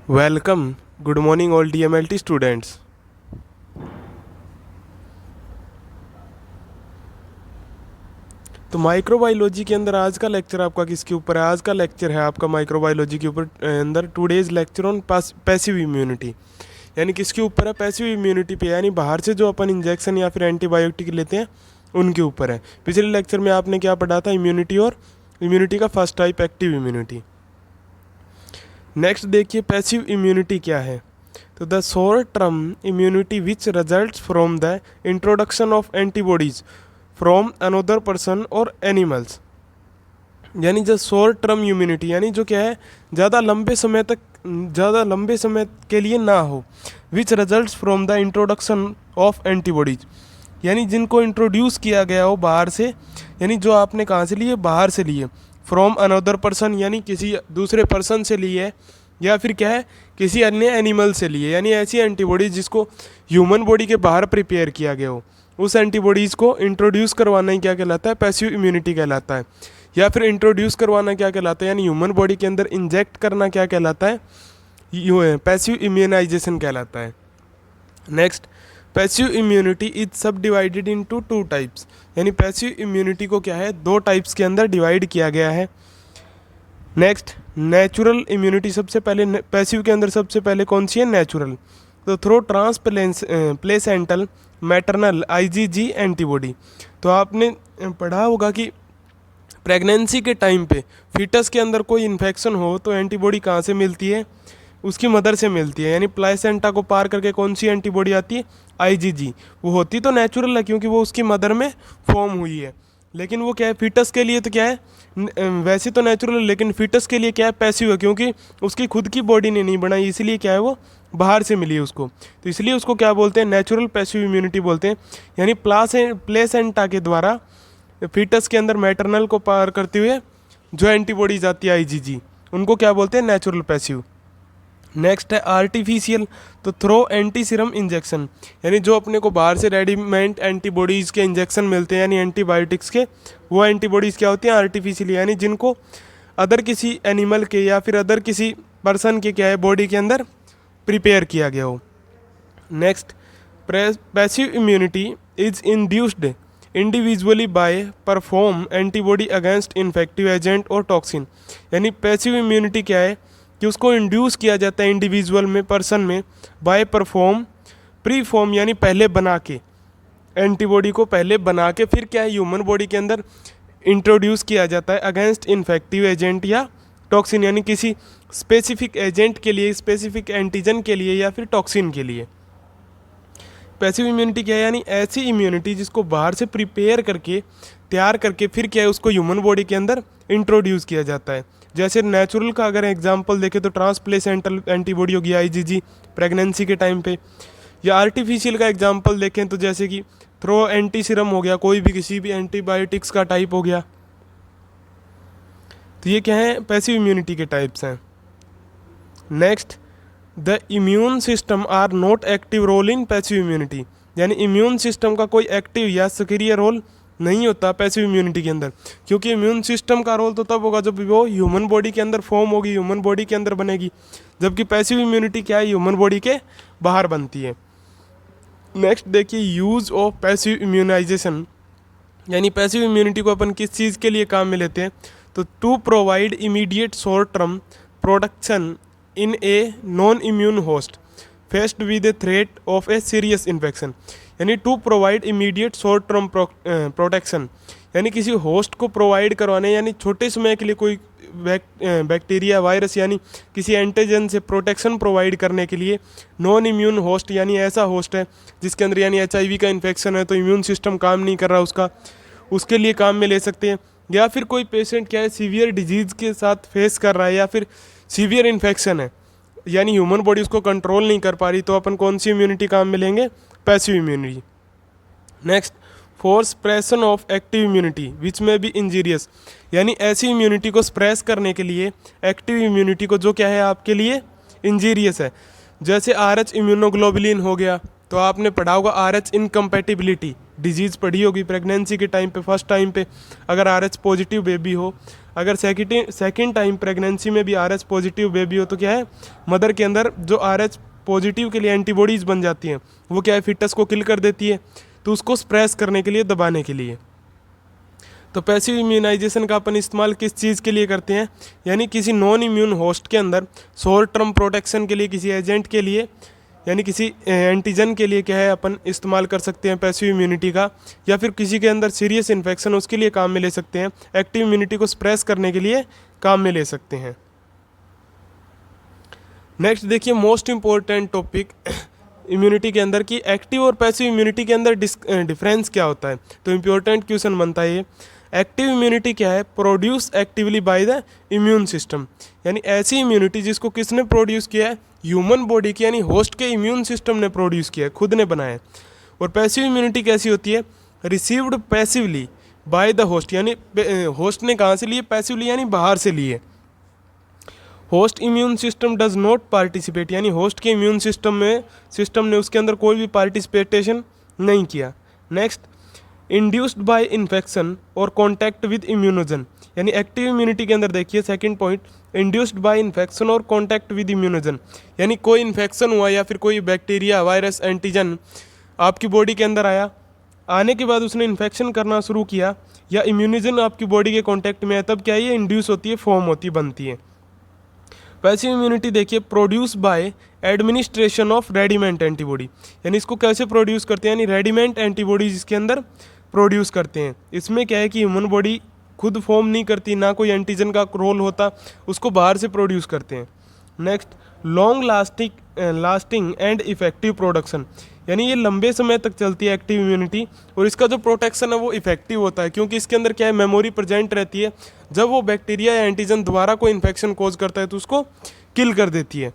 Welcome, good morning all DMLT students. तो microbiology के अंदर आज का लेक्चर आपका किसके ऊपर है? आज का लेक्चर है आपका माइक्रोबायोलॉजी के ऊपर अंदर today's lecture on passive immunity. यानी किसके ऊपर है? पैसिव इम्यूनिटी पे, यानी बाहर से जो अपन इंजेक्शन या फिर एंटीबायोटिक लेते हैं उनके ऊपर है। पिछले लेक्चर में आपने क्या पढ़ा था? इम्यूनिटी और इम्यूनिटी का first type active immunity. Next देखिए पैसिव इम्यूनिटी क्या है। तो the short term immunity which results from the introduction of antibodies from another person और एनिमल्स। यानी जो शॉर्ट टर्म इम्यूनिटी, यानी जो क्या है, ज़्यादा लंबे समय के लिए ना हो। Which results from the introduction of antibodies, यानी जिनको इंट्रोड्यूस किया गया हो बाहर से, यानी जो आपने कहाँ से लिए? बाहर से लिए। फ्रॉम अनदर पर्सन, यानी किसी दूसरे पर्सन से लिए, या फिर क्या है, किसी अन्य एनिमल से लिए। यानी ऐसी एंटीबॉडीज जिसको ह्यूमन बॉडी के बाहर प्रिपेयर किया गया हो, उस एंटीबॉडीज़ को इंट्रोड्यूस करवाना ही क्या कहलाता है? पैसिव इम्यूनिटी कहलाता है। या फिर इंट्रोड्यूस करवाना क्या कहलाता है? यानी ह्यूमन बॉडी के अंदर इंजेक्ट करना क्या कहलाता है? पैसिव इम्यूनाइजेशन कहलाता है। नेक्स्ट, पैसिव इम्यूनिटी इज सब डिवाइडेड इनटू टू टाइप्स। यानी पैसिव इम्यूनिटी को क्या है? दो टाइप्स के अंदर डिवाइड किया गया है। Next, natural immunity. सबसे पहले पैसिव के अंदर सबसे पहले कौन सी है? नेचुरल। तो through placental maternal IgG antibody. तो आपने पढ़ा होगा कि प्रेगनेंसी के टाइम पे फीटस के अंदर कोई इन्फेक्शन हो तो एंटीबॉडी कहाँ से मिलती है? उसकी मदर से मिलती है। यानी प्लेसेंटा को पार करके कौन सी एंटीबॉडी आती है? IgG। वो होती तो नेचुरल है क्योंकि वो उसकी मदर में फॉर्म हुई है, लेकिन वो क्या है, फीटस के लिए तो क्या है, वैसे तो नेचुरल है, लेकिन फीटस के लिए क्या है? पैसिव है, क्योंकि उसकी खुद की बॉडी ने नहीं बनाई, इसलिए क्या है, वो बाहर से मिली है उसको। तो इसलिए उसको क्या बोलते हैं? नेचुरल पैसिव इम्यूनिटी बोलते हैं। यानी प्लेसेंटा के द्वारा फीटस के अंदर मैटरनल को पार करते हुए जो एंटीबॉडीज आती है IgG, उनको क्या बोलते हैं? Natural passive. नेक्स्ट है आर्टिफिशियल। तो थ्रो एंटी सीरम इंजेक्शन, यानी जो अपने को बाहर से रेडीमेड एंटीबॉडीज़ के इंजेक्शन मिलते हैं, यानी एंटीबायोटिक्स के, वो एंटीबॉडीज़ क्या होती हैं? आर्टिफिशियल, यानी जिनको अदर किसी एनिमल के या फिर अदर किसी पर्सन के क्या है, बॉडी के अंदर प्रिपेयर किया गया हो। Next, passive immunity is induced individually by perform antibody against infective agent और टॉक्सिन। यानी पैसिव इम्यूनिटी क्या है कि उसको इंड्यूस किया जाता है इंडिविजुअल में, पर्सन में, बाय परफॉर्म प्री फॉर्म, यानी पहले बना के, एंटीबॉडी को पहले बना के फिर क्या है, ह्यूमन बॉडी के अंदर इंट्रोड्यूस किया जाता है अगेंस्ट इन्फेक्टिव एजेंट या टॉक्सिन, यानी किसी स्पेसिफिक एजेंट के लिए, स्पेसिफिक एंटीजन के लिए या फिर टॉक्सिन के लिए। पैसिव इम्यूनिटी क्या है? यानी ऐसी इम्यूनिटी जिसको बाहर से प्रिपेयर करके, तैयार करके फिर क्या है, उसको ह्यूमन बॉडी के अंदर इंट्रोड्यूस किया जाता है। जैसे नेचुरल का अगर एग्जांपल देखें तो ट्रांसप्लेसेंटल एंटीबॉडी होगी IgG प्रेगनेंसी के टाइम पे, या आर्टिफिशियल का एग्जांपल देखें तो जैसे कि थ्रो एंटी सीरम हो गया, कोई भी किसी भी एंटीबायोटिक्स का टाइप हो गया। तो ये क्या है? पैसिव इम्यूनिटी के टाइप्स हैं। Next, the immune system are not active role in passive immunity. यानी इम्यून सिस्टम का कोई एक्टिव या सक्रिय रोल नहीं होता पैसिव इम्यूनिटी के अंदर, क्योंकि इम्यून सिस्टम का रोल तो तब होगा जब वो ह्यूमन बॉडी के अंदर फॉर्म होगी, ह्यूमन बॉडी के अंदर बनेगी, जबकि पैसिव इम्यूनिटी क्या है? ह्यूमन बॉडी के बाहर बनती है। नेक्स्ट देखिए, यूज़ ऑफ पैसिव इम्यूनाइजेशन। यानी पैसिव इम्यूनिटी को अपन किस चीज़ के लिए काम में लेते हैं? तो to provide immediate short term protection in a non immune host faced with a threat of a serious infection. यानी to provide immediate short term protection, यानी किसी होस्ट को प्रोवाइड करवाने, यानी छोटे समय के लिए कोई बैक्टीरिया, वायरस, यानी किसी एंटीजन से प्रोटेक्शन प्रोवाइड करने के लिए नॉन इम्यून होस्ट, यानी ऐसा होस्ट है जिसके अंदर यानी HIV का इन्फेक्शन है, तो इम्यून सिस्टम काम नहीं कर रहा उसका, उसके लिए काम में ले सकते हैं। या फिर कोई पेशेंट क्या है, सीवियर डिजीज़ के साथ फेस कर रहा है या फिर सीवियर इन्फेक्शन है, यानी ह्यूमन बॉडी उसको कंट्रोल नहीं कर पा रही, तो अपन कौन सी इम्यूनिटी काम में लेंगे? Passive immunity. Next, for suppression of active immunity विच में बी इंजीरियस। यानी ऐसी इम्यूनिटी को सप्रेस करने के लिए, एक्टिव इम्यूनिटी को, जो क्या है आपके लिए इंजीरियस है। जैसे RH इम्यूनोग्लोबुलिन हो गया, तो आपने पढ़ा होगा RH इनकम्पैटिबिलिटी, डिजीज़ पढ़ी होगी प्रेगनेंसी के टाइम पे, फर्स्ट टाइम पे अगर RH पॉजिटिव बेबी हो, अगर सेकेंड टाइम प्रेगनेंसी में भी RH पॉजिटिव बेबी हो तो क्या है, मदर के अंदर जो RH पॉजिटिव के लिए एंटीबॉडीज़ बन जाती हैं, वो क्या है फिटस को किल कर देती है, तो उसको स्प्रेस करने के लिए, दबाने के लिए। तो पैसिव इम्यूनाइजेशन का अपन इस्तेमाल किस चीज़ के लिए करते हैं, यानी किसी नॉन इम्यून होस्ट के अंदर शॉर्ट टर्म प्रोटेक्शन के लिए, किसी एजेंट के लिए, यानी किसी एंटीजन के लिए क्या है अपन इस्तेमाल कर सकते हैं पैसिव इम्यूनिटी का, या फिर किसी के अंदर सीरियस इन्फेक्शन उसके लिए काम में ले सकते हैं, एक्टिव इम्यूनिटी को स्प्रेस करने के लिए काम में ले सकते हैं। नेक्स्ट देखिए मोस्ट इम्पोर्टेंट टॉपिक इम्यूनिटी के अंदर की एक्टिव और पैसिव इम्यूनिटी के अंदर डिफरेंस क्या होता है। तो इम्पोर्टेंट क्वेश्चन बनता है ये। एक्टिव इम्यूनिटी क्या है, produce actively by the immune system, यानी ऐसी इम्यूनिटी जिसको किसने प्रोड्यूस किया है, ह्यूमन बॉडी की, यानी होस्ट के इम्यून सिस्टम ने प्रोड्यूस किया है, खुद ने बनाया है। और पैसिव इम्यूनिटी कैसी होती है, received passively by the host, यानी होस्ट ने कहाँ से लिए, पैसिवली यानी बाहर से लिए। Host immune system does not participate, यानी होस्ट के इम्यून सिस्टम ने उसके अंदर कोई भी पार्टिसिपेटेशन नहीं किया। नेक्स्ट, इंड्यूस्ड बाय इन्फेक्शन और कॉन्टैक्ट विद इम्यूनोजन, यानी एक्टिव इम्यूनिटी के अंदर देखिए second point, induced by infection और कॉन्टैक्ट विद इम्यूनोजन, यानी कोई इन्फेक्शन हुआ या फिर कोई बैक्टीरिया, वायरस, एंटीजन आपकी बॉडी के अंदर आया, आने के बाद उसने इन्फेक्शन करना शुरू किया, या इम्यूनोजन आपकी बॉडी के कॉन्टैक्ट में है, तब क्या ये इंड्यूस होती है, फॉर्म होती है, बनती है। पैसिव इम्यूनिटी देखिए, produce by administration of readymade antibody, यानी इसको कैसे प्रोड्यूस करते हैं, यानी रेडीमेड एंटीबॉडीज इसके अंदर प्रोड्यूस करते हैं। इसमें क्या है कि ह्यूमन बॉडी खुद फॉर्म नहीं करती, ना कोई एंटीजन का रोल होता, उसको बाहर से प्रोड्यूस करते हैं। Next, long lasting and effective production, यानी ये लंबे समय तक चलती है एक्टिव इम्यूनिटी, और इसका जो प्रोटेक्शन है वो इफेक्टिव होता है, क्योंकि इसके अंदर क्या है, मेमोरी प्रेजेंट रहती है। जब वो बैक्टीरिया या एंटीजन दोबारा कोई इन्फेक्शन कोज करता है तो उसको किल कर देती है।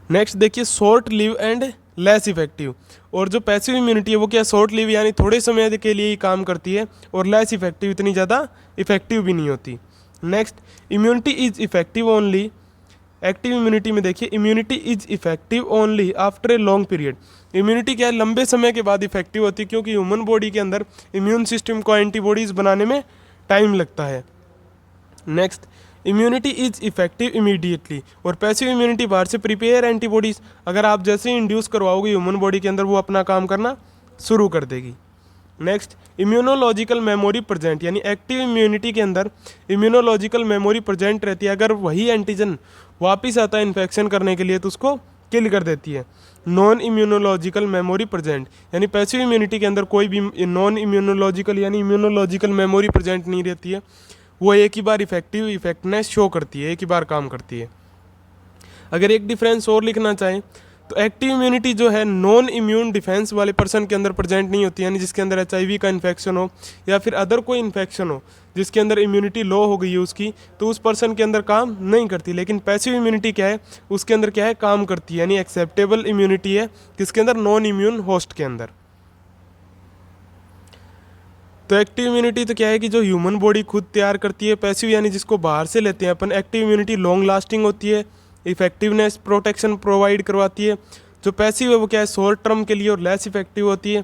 नेक्स्ट देखिए, short live and less effective, और जो पैसिव इम्यूनिटी है वो क्या, शॉर्ट लिव यानी थोड़े समय के लिए ही काम करती है, और लेस इफेक्टिव, इतनी ज़्यादा इफेक्टिव भी नहीं होती। Next, immunity is effective only, active immunity में देखिए, immunity is effective only after a long period, immunity क्या है, लंबे समय के बाद इफेक्टिव होती है, क्योंकि ह्यूमन बॉडी के अंदर इम्यून सिस्टम को एंटीबॉडीज़ बनाने में टाइम लगता है। Next, immunity is effective immediately, और पैसिव इम्यूनिटी बाहर से प्रिपेयर एंटीबॉडीज़, अगर आप जैसे ही इंड्यूस करवाओगे ह्यूमन बॉडी के अंदर, वो अपना काम करना शुरू कर देगी। नेक्स्ट, इम्यूनोलॉजिकल मेमोरी प्रेजेंट, यानी एक्टिव इम्यूनिटी के अंदर इम्यूनोलॉजिकल मेमोरी प्रेजेंट रहती है, अगर वही एंटीजन वापस आता है इन्फेक्शन करने के लिए तो उसको किल कर देती है। नॉन इम्यूनोलॉजिकल मेमोरी प्रेजेंट, यानी पैसिव इम्यूनिटी के अंदर कोई भी नॉन इम्यूनोलॉजिकल यानी इम्यूनोलॉजिकल मेमोरी प्रेजेंट नहीं रहती है, वो एक ही बार इफेक्टिवनेस शो करती है, एक ही बार काम करती है। अगर एक डिफरेंस और लिखना चाहें तो एक्टिव इम्यूनिटी जो है नॉन इम्यून डिफेंस वाले पर्सन के अंदर प्रेजेंट नहीं होती, यानी जिसके अंदर HIV का इन्फेक्शन हो या फिर अदर कोई इन्फेक्शन हो जिसके अंदर इम्यूनिटी लो हो गई है उसकी, तो उस पर्सन के अंदर काम नहीं करती। लेकिन पैसिव इम्यूनिटी क्या है, उसके अंदर क्या है, काम करती है, यानी एक्सेप्टेबल इम्यूनिटी है किसके अंदर, नॉन इम्यून होस्ट के अंदर। तो एक्टिव इम्यूनिटी तो क्या है कि जो ह्यूमन बॉडी खुद तैयार करती है, पैसिव यानी जिसको बाहर से लेते हैं अपन। एक्टिव इम्यूनिटी लॉन्ग लास्टिंग होती है, इफेक्टिवनेस प्रोटेक्शन प्रोवाइड करवाती है। जो पैसिव है वो क्या है, शॉर्ट टर्म के लिए और लेस इफेक्टिव होती है।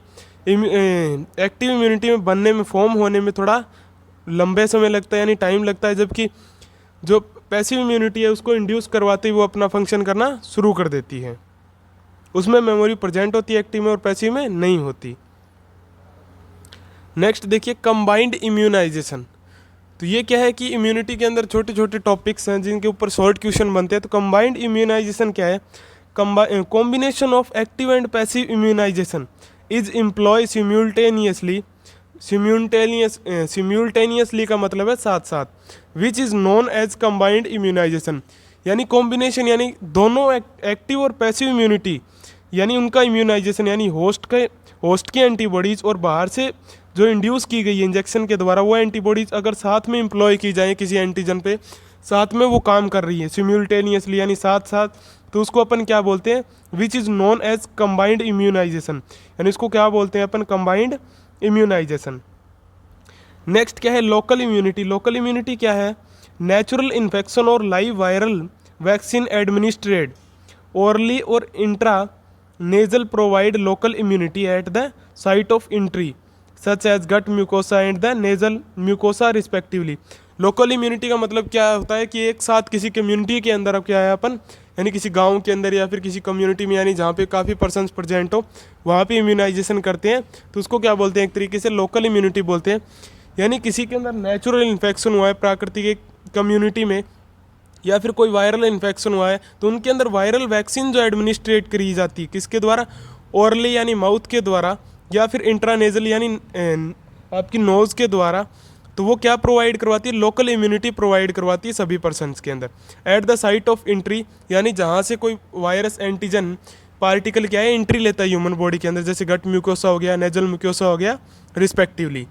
एक्टिव इम्यूनिटी में बनने में, फॉर्म होने में थोड़ा लंबे समय लगता है, यानी टाइम लगता है, जबकि जो पैसिव इम्यूनिटी है उसको इंड्यूस करवाते ही वो अपना फंक्शन करना शुरू कर देती है। उसमें मेमोरी प्रेजेंट होती है एक्टिव में, और पैसिव में नहीं होती। नेक्स्ट देखिए, कंबाइंड इम्यूनाइजेशन। तो ये क्या है कि इम्यूनिटी के अंदर छोटे छोटे टॉपिक्स हैं जिनके ऊपर शॉर्ट क्वेश्चन बनते हैं। तो कंबाइंड इम्यूनाइजेशन क्या है, combination of active and passive immunisation is employ simultaneously का मतलब है साथ साथ, which is known as combined immunisation, यानी कॉम्बिनेशन, यानी दोनों एक्टिव और पैसिव इम्यूनिटी, यानी उनका इम्यूनाइजेशन, यानी होस्ट की एंटीबॉडीज़ और बाहर से जो इंड्यूस की गई है इंजेक्शन के द्वारा वो एंटीबॉडीज़ अगर साथ में एम्प्लॉय की जाए किसी एंटीजन पे, साथ में वो काम कर रही है सिम्यूल्टेनियसली, यानी साथ साथ, तो उसको अपन क्या बोलते हैं, which is known as combined immunisation, यानी इसको क्या बोलते हैं अपन, कंबाइंड इम्यूनाइजेशन। नेक्स्ट क्या है, लोकल इम्यूनिटी। लोकल इम्यूनिटी क्या है, नेचुरल इन्फेक्शन और live viral vaccine administered orally और nasal provide local immunity at the site of entry such as gut mucosa and the nasal mucosa respectively. Local immunity का मतलब क्या होता है कि एक साथ किसी कम्युनिटी के अंदर अब क्या है अपन, यानी किसी गांव के अंदर या फिर किसी कम्युनिटी में, यानी जहाँ पे काफ़ी पर्सन्स प्रेजेंट हो वहाँ पे इम्यूनाइजेशन करते हैं, तो उसको क्या बोलते हैं, एक तरीके से लोकल इम्यूनिटी बोलते हैं. यानी किसी के अंदर नेचुरल इन्फेक्शन हुआ है प्राकृतिक कम्युनिटी में, या फिर कोई वायरल इन्फेक्शन हुआ है, तो उनके अंदर वायरल वैक्सीन जो एडमिनिस्ट्रेट करी जाती है किसके द्वारा, ओरली यानी माउथ के द्वारा, या फिर इंट्रानेजल यानी आपकी नोज़ के द्वारा, तो वो क्या प्रोवाइड करवाती है, लोकल इम्यूनिटी प्रोवाइड करवाती है सभी पर्सन्स के अंदर. At the site of entry, यानी जहाँ से कोई वायरस एंटीजन पार्टिकल क्या है एंट्री लेता है ह्यूमन बॉडी के अंदर, जैसे गट म्यूकोसा हो गया, नेजल म्यूकोसा हो गया respectively.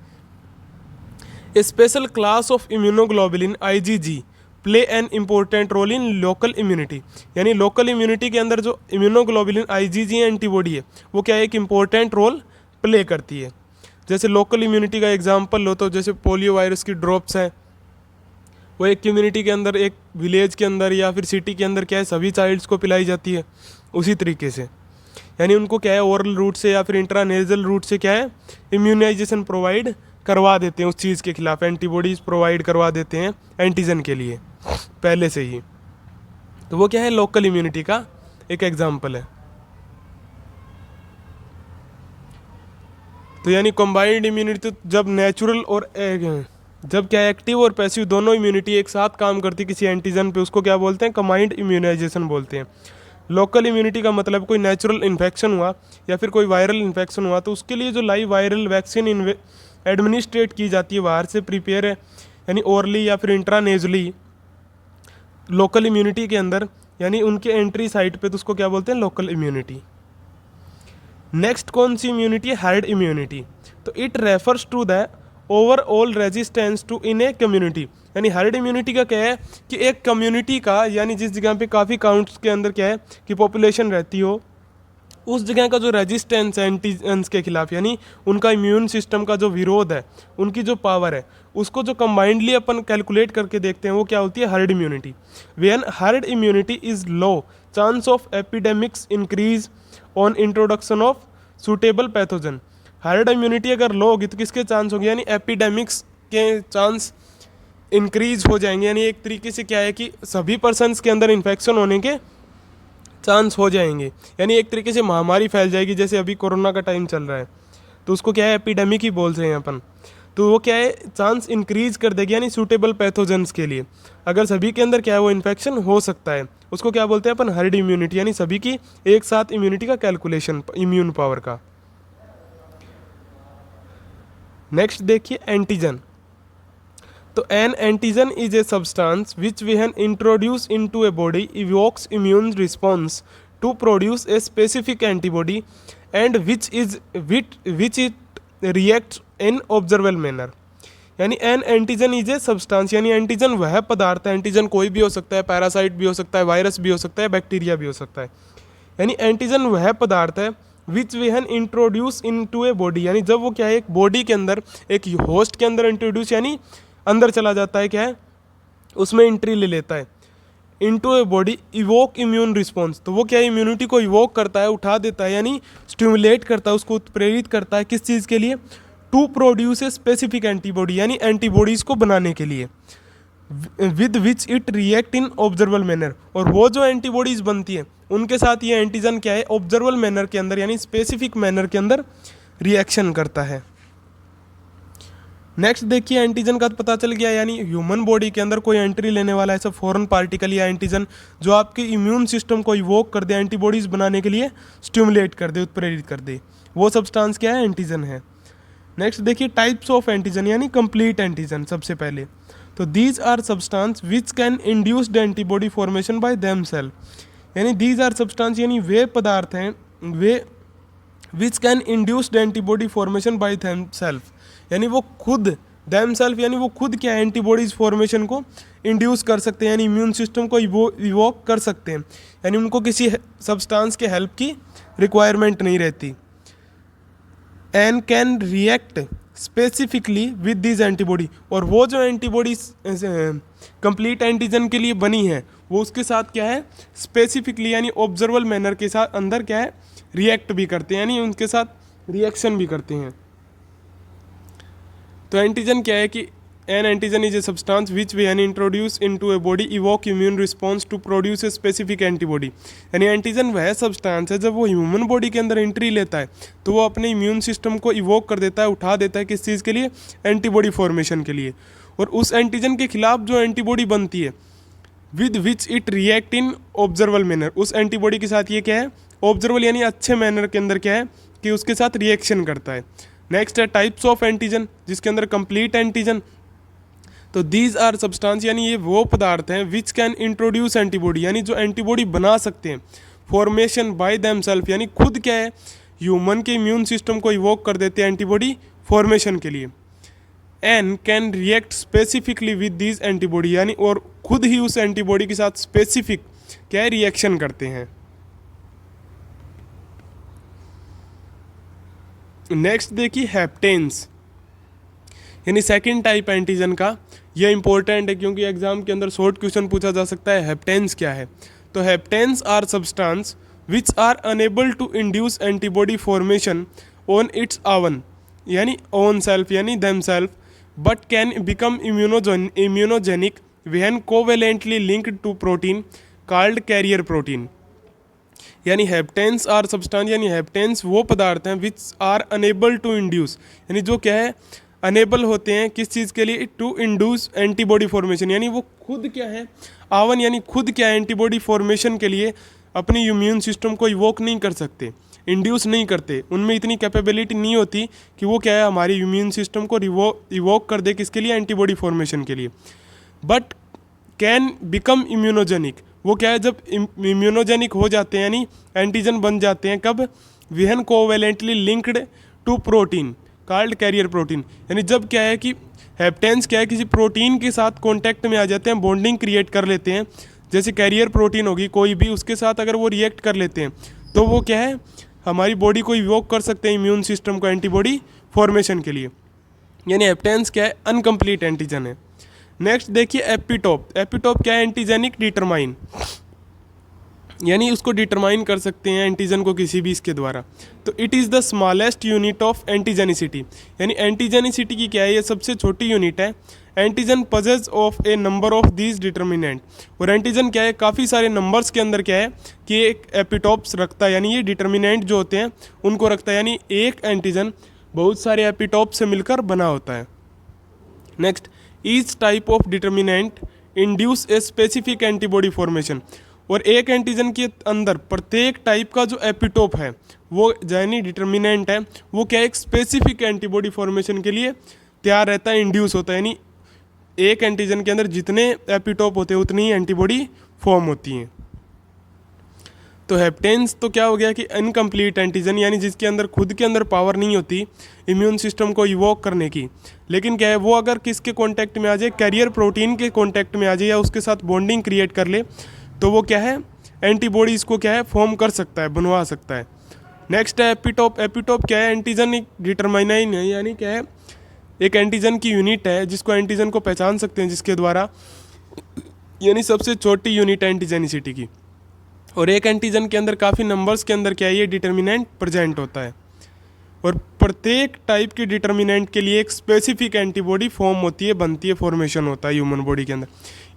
A special class of immunoglobulin IgG play an important role in local immunity. यानी लोकल इम्यूनिटी के अंदर जो इम्यूनोग्लोबुलिन IgG एंटीबॉडी है वो क्या है, एक इम्पोर्टेंट रोल प्ले करती है. जैसे लोकल इम्यूनिटी का एग्जांपल लो तो जैसे पोलियो वायरस की ड्रॉप्स हैं, वो एक कम्युनिटी के अंदर, एक विलेज के अंदर या फिर सिटी के अंदर क्या है सभी चाइल्ड्स को पिलाई जाती है. उसी तरीके से यानी उनको क्या है ओरल रूट से या फिर इंट्रानेजल रूट से क्या है इम्यूनाइजेशन प्रोवाइड करवा देते हैं उस चीज़ के खिलाफ, एंटीबॉडीज़ प्रोवाइड करवा देते हैं एंटीजन के लिए पहले से ही. तो वो क्या है लोकल इम्यूनिटी का एक एग्जाम्पल है. तो यानी कंबाइंड इम्यूनिटी, तो जब नेचुरल और जब क्या एक्टिव और पैसिव दोनों इम्यूनिटी एक साथ काम करती किसी एंटीजन पे, उसको क्या बोलते हैं, कंबाइंड इम्यूनाइजेशन बोलते हैं. लोकल इम्यूनिटी का मतलब कोई नेचुरल इन्फेक्शन हुआ या फिर कोई वायरल इन्फेक्शन हुआ तो उसके लिए जो लाइव वायरल वैक्सीन एडमिनिस्ट्रेट की जाती है बाहर से प्रिपेयर है, यानी ओरली या फिर इंट्रानेजली लोकल इम्यूनिटी के अंदर, यानी उनके एंट्री साइट पे, तो उसको क्या बोलते हैं लोकल इम्यूनिटी. नेक्स्ट कौन सी इम्यूनिटी है, हर्ड इम्यूनिटी. तो it refers to the overall resistance to in a community. यानी हर्ड इम्यूनिटी का क्या है कि एक कम्युनिटी का, यानी जिस जगह पे काफ़ी काउंट्स के अंदर क्या है कि पॉपुलेशन रहती हो, उस जगह का जो रेजिस्टेंस है एंटीजेंस के खिलाफ, यानी उनका इम्यून सिस्टम का जो विरोध है, उनकी जो पावर है, उसको जो कंबाइंडली अपन कैलकुलेट करके देखते हैं वो क्या होती है herd immunity. When herd immunity is low, chance of epidemics increase on introduction of suitable pathogen. Herd immunity अगर लो होगी तो किसके चांस होंगे, यानी एपिडेमिक्स के चांस इंक्रीज हो जाएंगे. यानी एक तरीके से क्या है कि सभी पर्सन्स के अंदर इन्फेक्शन होने के चांस हो जाएंगे, यानी एक तरीके से महामारी फैल जाएगी. जैसे अभी कोरोना का टाइम चल रहा है तो उसको क्या है एपिडेमिक ही बोल रहे हैं अपन. तो वो क्या है चांस इंक्रीज कर देगी, यानी सूटेबल पैथोजेंस के लिए अगर सभी के अंदर क्या है वो इन्फेक्शन हो सकता है, उसको क्या बोलते हैं अपन हर्ड इम्यूनिटी, यानी सभी की एक साथ इम्यूनिटी का कैलकुलेशन इम्यून पावर का. नेक्स्ट देखिए एंटीजन. तो an antigen is a substance which we Hahn introduce into a body evokes immune response to produce a specific antibody and which it reacts in observable manner. यानी an antigen is a substance, यानी antigen वह पदार्थ है, antigen कोई भी हो सकता है, पैरासाइट भी हो सकता है, वायरस भी हो सकता है, बैक्टीरिया भी हो सकता है. यानी एंटीजन वह पदार्थ है which we Hahn introduce into a body, यानी जब वो क्या है एक बॉडी के अंदर एक होस्ट के अंदर इंट्रोड्यूस, यानी अंदर चला जाता है, क्या है उसमें एंट्री ले लेता है, into a body evoke immune response. तो वो क्या है इम्यूनिटी को इवोक करता है, उठा देता है, यानी स्टिमुलेट करता है, उसको उत्प्रेरित करता है किस चीज़ के लिए, to produce a specific antibody, यानी एंटीबॉडीज़ को बनाने के लिए, with which it react in observable manner. और वो जो एंटीबॉडीज़ बनती है उनके साथ ये एंटीजन क्या है ऑब्जर्वेबल मैनर के अंदर, यानी स्पेसिफिक मैनर के अंदर रिएक्शन करता है. नेक्स्ट देखिए एंटीजन का तो पता चल गया, यानी ह्यूमन बॉडी के अंदर कोई एंट्री लेने वाला ऐसा फॉरेन पार्टिकल या एंटीजन जो आपके इम्यून सिस्टम को इवोक कर दे, एंटीबॉडीज़ बनाने के लिए स्टिमुलेट कर दे, उत्प्रेरित कर दे, वो सब्सटेंस क्या है एंटीजन है. नेक्स्ट देखिए टाइप्स ऑफ एंटीजन, यानी कंप्लीट एंटीजन. सबसे पहले तो these are substance which can induced antibody formation by themselves. यानी दीज आर सब्सटेंस, यानी वे पदार्थ हैं वे which can induced antibody formation by themselves, यानी वो खुद देमसेल्फ, यानी वो खुद क्या एंटीबॉडीज फॉर्मेशन को इंड्यूस कर सकते हैं, यानी इम्यून सिस्टम को इवोक कर सकते हैं, यानी उनको किसी सब्सटेंस के हेल्प की रिक्वायरमेंट नहीं रहती. And can react specifically with this antibody, और वो जो एंटीबॉडीज कंप्लीट एंटीजन के लिए बनी है वो उसके साथ क्या है स्पेसिफिकली, यानी ऑब्जर्वेबल मैनर के साथ अंदर क्या है रिएक्ट भी करते हैं, यानी उनके साथ रिएक्शन भी करते हैं। तो एंटीजन क्या है कि an antigen is a substance which when introduce into a body evoke immune response to produce a specific antibody. यानी एंटीजन वह सब्सटेंस है जब वो ह्यूमन बॉडी के अंदर एंट्री लेता है तो वो अपने इम्यून सिस्टम को इवोक कर देता है, उठा देता है, किस चीज़ के लिए? एंटीबॉडी फॉर्मेशन के लिए। और उस एंटीजन के खिलाफ जो एंटीबॉडी बनती है with which it react in observable manner, उस एंटीबॉडी के साथ ये क्या है? ऑब्जर्वल यानी अच्छे मैनर के अंदर क्या है कि उसके साथ रिएक्शन करता है। नेक्स्ट है टाइप्स ऑफ एंटीजन, जिसके अंदर कंप्लीट एंटीजन। तो दीज आर सब्सटेंस यानी ये वो पदार्थ हैं विच कैन इंट्रोड्यूस एंटीबॉडी, यानी जो एंटीबॉडी बना सकते हैं। फॉर्मेशन बाय देम सेल्फ यानी खुद क्या है? ह्यूमन के इम्यून सिस्टम को इवोक कर देते हैं एंटीबॉडी फॉर्मेशन के लिए। An can react specifically with these antibody, यानी और खुद ही उस एंटीबॉडी के साथ स्पेसिफिक क्या है? रिएक्शन करते हैं। नेक्स्ट देखिए हैप्टेन्स, यानी सेकंड टाइप एंटीजन का। यह इंपॉर्टेंट है क्योंकि एग्जाम के अंदर शॉर्ट क्वेश्चन पूछा जा सकता है हैप्टेन्स क्या है। तो haptens are substance which are unable to induce antibody formation on its own, यानी ओन सेल्फ यानी them self, but can become immunogenic when covalently linked to protein called carrier protein. यानी हैप्टेन्स आर सब्सटेंस यानी haptens वो पदार्थ हैं which are unable to induce, यानी जो क्या है? अनेबल होते हैं किस चीज़ के लिए? टू इंड्यूस एंटीबॉडी फॉर्मेशन, यानी वो खुद क्या है? आवन यानी खुद क्या है? एंटीबॉडी फॉर्मेशन के लिए अपनी इम्यून सिस्टम को इवोक नहीं कर सकते, इंड्यूस नहीं करते, उनमें इतनी कैपेबिलिटी नहीं होती कि वो क्या है? हमारी इम्यून सिस्टम को इवोक कर दे, किसके लिए? एंटीबॉडी फॉर्मेशन के लिए। बट कैन बिकम इम्यूनोजेनिक, वो क्या है? जब इम्यूनोजेनिक हो जाते हैं यानी एंटीजन बन जाते हैं, कब? When covalently linked to protein called carrier protein, यानी जब क्या है कि हैप्टेन्स क्या है? किसी प्रोटीन के साथ कॉन्टैक्ट में आ जाते हैं, बॉन्डिंग क्रिएट कर लेते हैं, जैसे कैरियर प्रोटीन होगी कोई भी, उसके साथ अगर वो रिएक्ट कर लेते हैं तो वो क्या है? हमारी बॉडी को इवोक कर सकते हैं इम्यून सिस्टम को एंटीबॉडी फॉर्मेशन के लिए। यानी हैप्टेन्स क्या है? अनकम्प्लीट एंटीजन है। नेक्स्ट देखिए एपिटोप। एपिटोप क्या है? एंटीजेनिक डिटरमाइन, यानी उसको डिटरमाइन कर सकते हैं एंटीजन को किसी भी इसके द्वारा। तो it is the smallest unit of antigenicity, यानी एंटीजेनिसिटी की क्या है? ये सबसे छोटी यूनिट है। Antigen पजेज of A number of these determinant, और एंटीजन क्या है? काफ़ी सारे नंबर्स के अंदर क्या है कि एक एपिटोप्स रखता है, यानी ये डिटर्मिनेंट जो होते हैं उनको रखता है, यानी एक एंटीजन बहुत सारे एपिटोप से मिलकर बना होता है। Next, each type of determinant induce A specific antibody formation, और एक एंटीजन के अंदर प्रत्येक टाइप का जो एपिटोप है वो यानी डिटर्मिनेंट है वो क्या एक स्पेसिफिक एंटीबॉडी फॉर्मेशन के लिए तैयार रहता है, इंड्यूस होता है, यानी एक एंटीजन के अंदर जितने एपिटोप होते हैं उतनी ही एंटीबॉडी फॉर्म होती हैं। तो हैप्टेन्स तो क्या हो गया कि इनकम्प्लीट एंटीजन, यानी जिसके अंदर खुद के अंदर पावर नहीं होती इम्यून सिस्टम को इवोक करने की, लेकिन क्या है वो अगर किसके कांटेक्ट में आ जाए? कैरियर प्रोटीन के कांटेक्ट में आ जाए या उसके साथ बॉन्डिंग क्रिएट कर ले तो वो क्या है? एंटीबॉडीज़ को क्या है? फॉर्म कर सकता है, बनवा सकता है। नेक्स्ट है एपिटोप। एपिटोप क्या है? एंटीजन एक डिटरमाइन है, यानी क्या है? एक एंटीजन की यूनिट है जिसको एंटीजन को पहचान सकते हैं जिसके द्वारा, यानी सबसे छोटी यूनिट है एंटीजेनिसिटी की। और एक एंटीजन के अंदर काफ़ी नंबर्स के अंदर क्या है? ये डिटर्मिनेंट प्रेजेंट होता है, और प्रत्येक टाइप के डिटर्मिनेंट के लिए एक स्पेसिफिक एंटीबॉडी फॉर्म होती है, बनती है, फॉर्मेशन होता है ह्यूमन बॉडी के अंदर।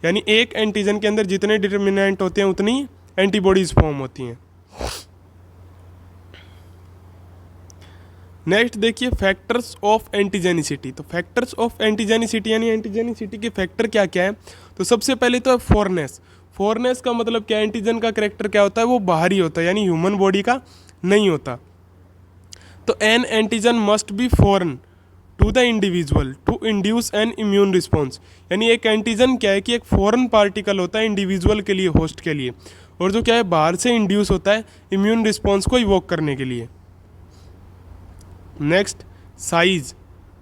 यानी एक एंटीजन के अंदर जितने डिटर्मिनेंट होते हैं उतनी एंटीबॉडीज फॉर्म होती हैं। नेक्स्ट देखिए फैक्टर्स ऑफ एंटीजेनिसिटी। तो फैक्टर्स ऑफ एंटीजेनिसिटी यानी एंटीजेनिसिटी के फैक्टर क्या क्या है? तो सबसे पहले तो है फॉरनेस। फॉरनेस का मतलब क्या है? एंटीजन का करैक्टर क्या होता है? वो बाहरी होता है, यानी ह्यूमन बॉडी का नहीं होता। तो an antigen must be foreign to the individual to induce an immune response, यानी एक एंटीजन क्या है कि एक फॉरेन पार्टिकल होता है इंडिविजुअल के लिए, होस्ट के लिए, और जो क्या है बाहर से इंड्यूस होता है इम्यून रिस्पॉन्स को इवोक करने के लिए। Next size.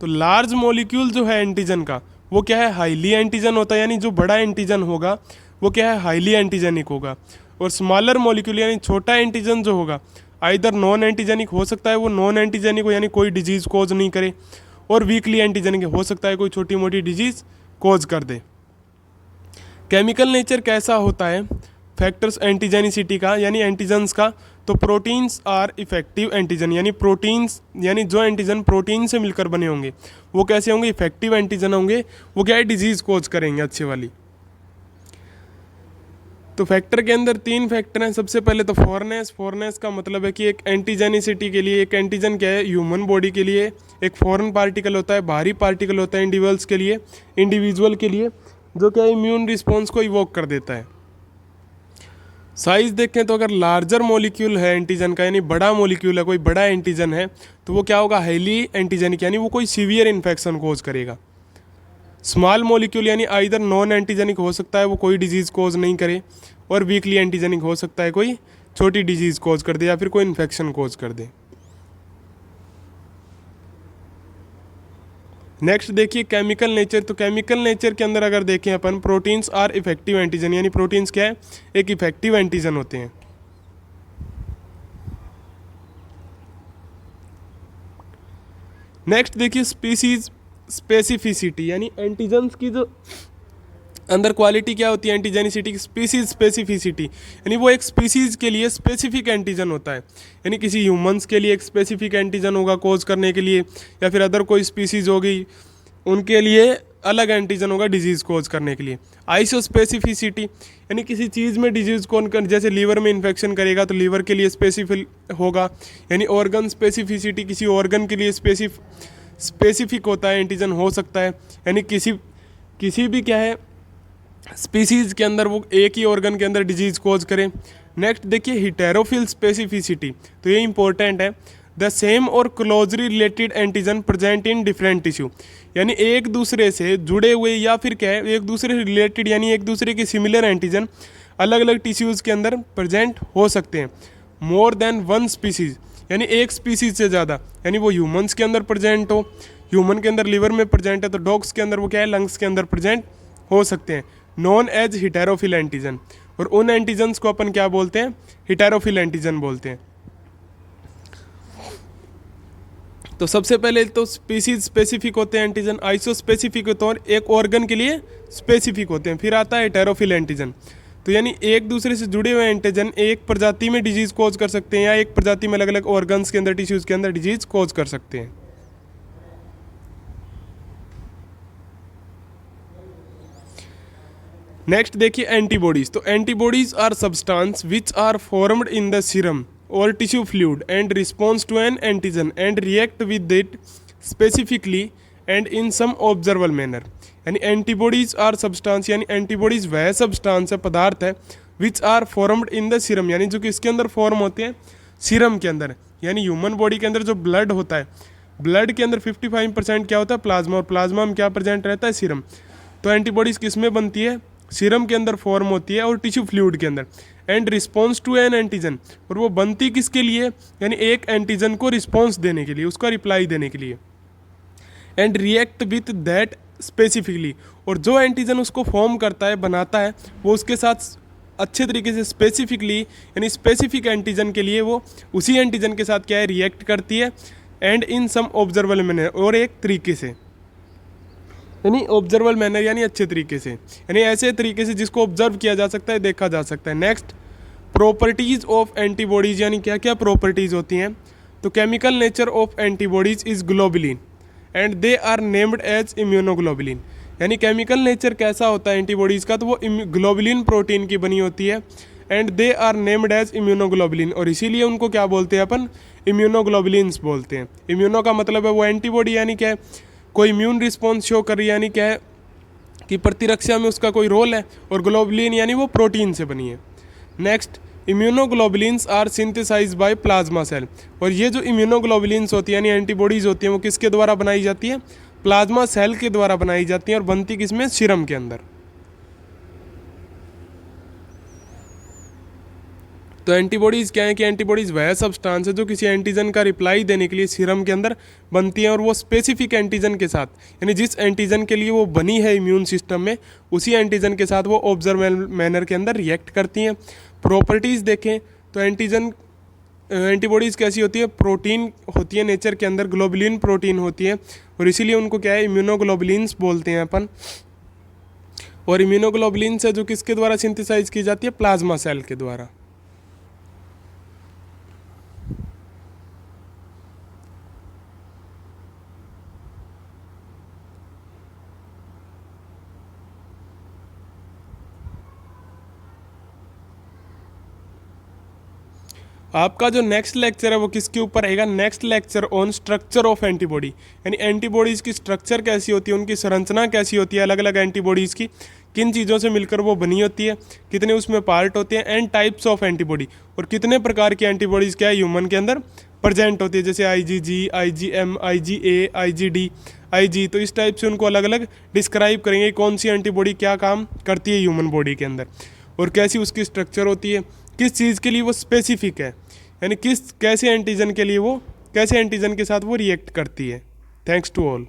तो लार्ज मॉलिक्यूल जो है एंटीजन का वो क्या है? हाईली एंटीजन होता है, यानी जो बड़ा एंटीजन होगा वो क्या है? हाईली एंटीजेनिक होगा। और स्मॉलर मॉलिक्यूल यानी छोटा एंटीजन जो होगा आइदर नॉन एंटीजेनिक हो सकता है, वो नॉन एंटीजेनिक हो यानी कोई डिजीज़ कोज नहीं करे, और वीकली एंटीजेनिक हो सकता है कोई छोटी मोटी डिजीज़ कोज कर दे। केमिकल नेचर कैसा होता है? फैक्टर्स एंटीजेनिसिटी का यानी एंटीजन्स का, तो प्रोटीन्स आर इफेक्टिव एंटीजन, यानी प्रोटीन्स यानी जो एंटीजन प्रोटीन से मिलकर बने होंगे वो कैसे होंगे, इफेक्टिव एंटीजन होंगे। वो क्या है, डिजीज कोज करेंगे अच्छे वाली। तो फैक्टर के अंदर 3 फैक्टर हैं। सबसे पहले तो फॉरनेस। फॉरनेस का मतलब है कि एक एंटीजेनिसिटी के लिए, एक एंटीजन क्या है, ह्यूमन बॉडी के लिए एक फॉरेन पार्टिकल होता है, बाहरी पार्टिकल होता है इंडिविजुअल के लिए जो क्या इम्यून रिस्पॉन्स को इवोक कर देता है। साइज देखें तो अगर लार्जर मॉलिक्यूल है एंटीजन का, यानी बड़ा मॉलिक्यूल है, कोई बड़ा एंटीजन है, तो वो क्या होगा, हाईली एंटीजेनिक, यानी वो कोई सीवियर इन्फेक्शन कोज करेगा। स्मॉल मॉलिक्यूल यानी आइदर नॉन एंटीजेनिक हो सकता है, वो कोई डिजीज़ कोज नहीं करे, और वीकली एंटीजेनिक हो सकता है, कोई छोटी डिजीज़ कोज कर दे या फिर कोई इन्फेक्शन कोज कर दे। नेक्स्ट देखिए केमिकल नेचर। तो केमिकल नेचर के अंदर अगर देखें अपन, प्रोटीन्स आर इफेक्टिव एंटीजन, यानी प्रोटीन्स क्या है, एक इफेक्टिव एंटीजन होते हैं। नेक्स्ट देखिए स्पीसीज स्पेसिफिसिटी, यानी एंटीजन्स की जो अंदर क्वालिटी क्या होती है एंटीजेनिसिटी की, स्पीसीज स्पेसिफिसिटी, यानी वो एक स्पीसीज के लिए स्पेसिफिक एंटीजन होता है। यानी किसी ह्यूमंस के लिए एक स्पेसिफिक एंटीजन होगा कोज करने के लिए, या फिर अदर कोई स्पीसीज होगी उनके लिए अलग एंटीजन होगा डिजीज़ कोज करने के लिए। आइसो स्पेसिफिसिटी, यानी किसी चीज़ में डिजीज़ कौन जैसे लीवर में इन्फेक्शन करेगा तो लीवर के लिए स्पेसिफिक होगा। यानी ऑर्गन स्पेसिफिसिटी, किसी ऑर्गन के लिए स्पेसिफिक होता है एंटीजन हो सकता है, यानी किसी भी क्या है स्पीसीज के अंदर वो एक ही ऑर्गन के अंदर डिजीज़ कोज करें। नेक्स्ट देखिए हिटेरोफिल स्पेसिफिसिटी, तो ये इंपॉर्टेंट है। द सेम और closely related antigen present in different tissue, यानी एक दूसरे से जुड़े हुए या फिर क्या है एक दूसरे से रिलेटेड, यानी एक दूसरे के सिमिलर एंटीजन अलग अलग टिश्यूज़ के अंदर प्रेजेंट हो सकते हैं। मोर देन वन स्पीसीज, यानी एक स्पीसीज से ज़्यादा, यानी वो ह्यूमंस के अंदर प्रेजेंट हो, ह्यूमन के अंदर लिवर में प्रेजेंट है तो डॉग्स के अंदर वो क्या है लंग्स के अंदर प्रेजेंट हो सकते हैं। नॉन एज हिटेरोफिल एंटीजन, और उन एंटीजन्स को अपन क्या बोलते हैं, हिटेरोफिल एंटीजन बोलते हैं। तो सबसे पहले तो स्पीसीज स्पेसिफिक होते हैं एंटीजन, आइसो स्पेसिफिक होते हैं और एक ऑर्गन के लिए स्पेसिफिक होते हैं। फिर आता है हेटेरोफिल एंटीजन, तो यानी एक दूसरे से जुड़े हुए एंटीजन एक प्रजाति में डिजीज कोज कर सकते हैं या एक प्रजाति में अलग अलग ऑर्गन्स के अंदर टिश्यूज के अंदर डिजीज कोज कर सकते हैं। नेक्स्ट देखिए एंटीबॉडीज। तो antibodies are substance which are formed in the serum और tissue fluid and response to an antigen and react with it specifically and in some observable manner. यानी antibodies are substance, यानी antibodies वह substance है, पदार्थ है, which are formed in the serum, यानी जो कि इसके अंदर फॉर्म होते हैं सीरम के अंदर। यानी ह्यूमन बॉडी के अंदर जो ब्लड होता है, ब्लड के अंदर 55% क्या होता है प्लाज्मा, और प्लाज्मा में क्या प्रेजेंट रहता है सीरम। तो एंटीबॉडीज किस में बनती है, सीरम के अंदर फॉर्म होती है और टिश्यू फ्लूइड के अंदर। And response to an antigen, और वो बनती किसके लिए, यानी एक एंटीजन को रिस्पॉन्स देने के लिए, उसका रिप्लाई देने के लिए। And react with that specifically, और जो एंटीजन उसको फॉर्म करता है बनाता है वो उसके साथ अच्छे तरीके से स्पेसिफिकली, यानी स्पेसिफिक एंटीजन के लिए वो उसी एंटीजन के साथ क्या है रिएक्ट करती है। And in some observable manner, और एक तरीके से, यानी ऑब्जर्वेबल मैनर यानी अच्छे तरीके से, यानी ऐसे तरीके से जिसको ऑब्जर्व किया जा सकता है, देखा जा सकता है। नेक्स्ट प्रॉपर्टीज ऑफ एंटीबॉडीज, यानी क्या क्या प्रॉपर्टीज होती हैं। तो chemical nature of antibodies is globulin and they are named as immunoglobulin. यानी केमिकल नेचर कैसा होता है एंटीबॉडीज़ का, तो वो ग्लोबुलिन प्रोटीन की बनी होती है। And they are named as immunoglobulin, और इसीलिए उनको क्या बोलते हैं अपन, इम्यूनोग्लोबुलिन्स बोलते हैं। इम्यूनो का मतलब है वो एंटीबॉडी, यानी क्या है कोई इम्यून रिस्पॉन्स शो कर रही है, यानी क्या है कि प्रतिरक्षा में उसका कोई रोल है, और ग्लोबुलिन यानी वो प्रोटीन से बनी है। Next immunoglobulins are synthesize by plasma cell, और ये जो इम्यूनोग्लोबुलिन्स होती है यानी एंटीबॉडीज़ होती हैं वो किसके द्वारा बनाई जाती है, प्लाज्मा सेल के द्वारा बनाई जाती हैं, और बनती किसमें, सीरम के अंदर। तो एंटीबॉडीज़ क्या है कि एंटीबॉडीज़ वह सब्सटेंस है जो किसी एंटीजन का रिप्लाई देने के लिए सीरम के अंदर बनती है, और वो स्पेसिफिक एंटीजन के साथ, यानी जिस एंटीजन के लिए वो बनी है इम्यून सिस्टम में, उसी एंटीजन के साथ वो ऑब्जर्वेबल मैनर के अंदर रिएक्ट करती हैं। प्रॉपर्टीज़ देखें तो एंटीबॉडीज़ कैसी होती है, प्रोटीन होती है नेचर के अंदर, ग्लोबुलिन प्रोटीन होती है, और इसीलिए उनको क्या है इम्यूनोग्लोबुलिन्स बोलते हैं अपन। और इम्यूनोग्लोबुलिन से जो किसके द्वारा सिंथेसाइज की जाती है, प्लाज्मा सेल के द्वारा। आपका जो नेक्स्ट लेक्चर है वो किसके ऊपर रहेगा, next lecture on structure of antibody, यानी एंटीबॉडीज़ की स्ट्रक्चर कैसी होती है, उनकी संरचना कैसी होती है, अलग अलग एंटीबॉडीज़ की किन चीज़ों से मिलकर वो बनी होती है, कितने उसमें पार्ट होते हैं, एंड टाइप्स ऑफ एंटीबॉडी, और कितने प्रकार की एंटीबॉडीज़ क्या है ह्यूमन के अंदर प्रेजेंट होती है, जैसे IgG, IgM, IgA, IgD, IG। तो इस टाइप से उनको अलग अलग डिस्क्राइब करेंगे कौन सी एंटीबॉडी क्या काम करती है ह्यूमन बॉडी के अंदर, और कैसी उसकी स्ट्रक्चर होती है, किस चीज़ के लिए वो स्पेसिफिक है, यानी किस कैसे एंटीजन के लिए वो कैसे एंटीजन के साथ वो रिएक्ट करती है। Thanks to all.